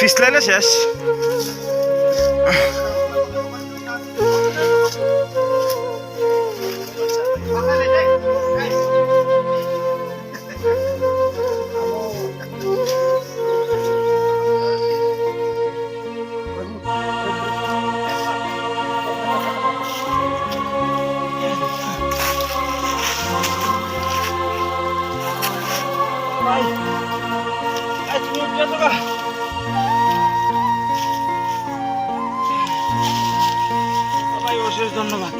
ফিসলাইলে শেষ। অশেষ ধন্যবাদ।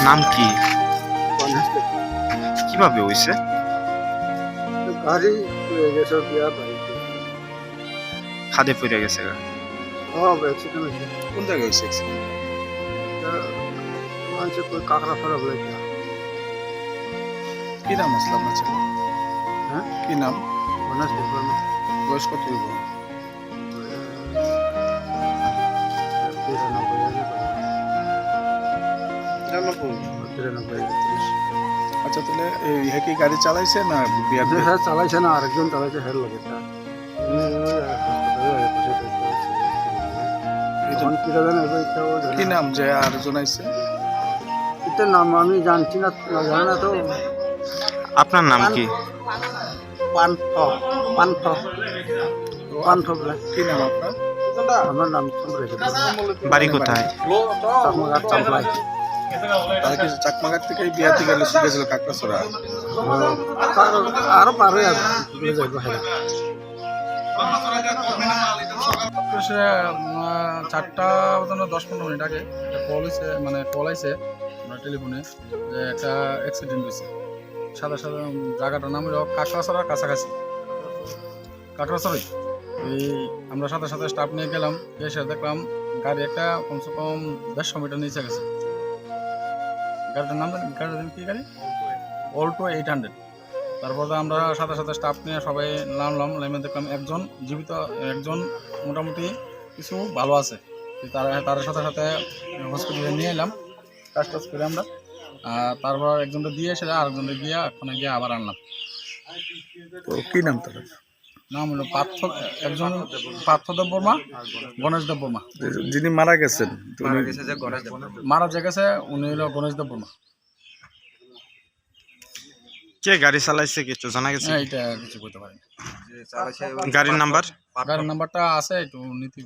নাম কি? কিভাবে হইছে? গাড়ি গেছে বিয়া বাড়িতে খাদে পড়ে গেছে। অ্যাক্সিডেন্ট হয়েছে। কোন জায়গায় হয়েছে অ্যাক্সিডেন্ট? মানুষের কই কাঁকড়া ফেরা বলে কি নাম আসলে আপনার ছেলে? হ্যাঁ কি নাম? গণেশ দেববর্মা। বয়স কত হইব? 93। আচ্ছা, তাহলে এই কি গাড়ি চালাইছে না বিয়ার? হ্যাঁ চালাইছে না, আরেকজন চালাইছে হের লাগে কি নাম যে আরেকজন আইছে? এটার নাম আমি জানছি না, জানি না তো। আপনার নাম কি? পান্থ পান্থ পান্থ বলে। কি নাম আপনার? আমার নাম চন্দ্রশেখর। বাড়ি কোথায়? চাকমাঘাট চাম্পলাই। তারা কি চাকমাঘাট থেকে বিয়া থেকে গেছিল কাকড়াছড়া? আরো পার হয়ে যাবো। হ্যাঁ 4:10-15 মিনিট আগে একটা কল হয়েছে, মানে কল আইছে আমরা টেলিফোনে যে একটা অ্যাক্সিডেন্ট হয়েছে। সাদা সাদা জায়গাটার নাম হলো কাকড়াছড়ার কাছাকাছি, কাকড়াছড়াই। এই আমরা সাথে সাথে স্টাফ নিয়ে গেলাম, এসে দেখলাম গাড়ি একটা কমসে কম 150 মিটার নিচে গেছে। গাড়িটার নাম কি গাড়ি? অল্টো 800। তারপরে আমরা সাথে সাথে স্টাফ নিয়ে সবাই নামলাম, নেমে দেখলাম একজন জীবিত, একজন মোটামুটি কিছু ভালো আছে। তার সাথে সাথে হসপিটালে নিয়ে এলাম, কাজ টাজ করে আমরা। তারপর একজনটা দিয়ে এসে আরেকজনটা গিয়ে ওখানে গিয়ে আবার আনলাম। তো কি নাম তার? নাম হলো একজন পার্থ দেববর্মা, গণেশ দেববর্মা। যিনি মারা গেছেন মারা যে গেছে উনি হলো গণেশ দেববর্মা। কে গাড়ি চালাইছে কিছু জানা গেছে? এটা কিছু বলতে পারি না। গাড়ির নাম্বার? গাড়ির নাম্বারটা আছে, একটু নীতি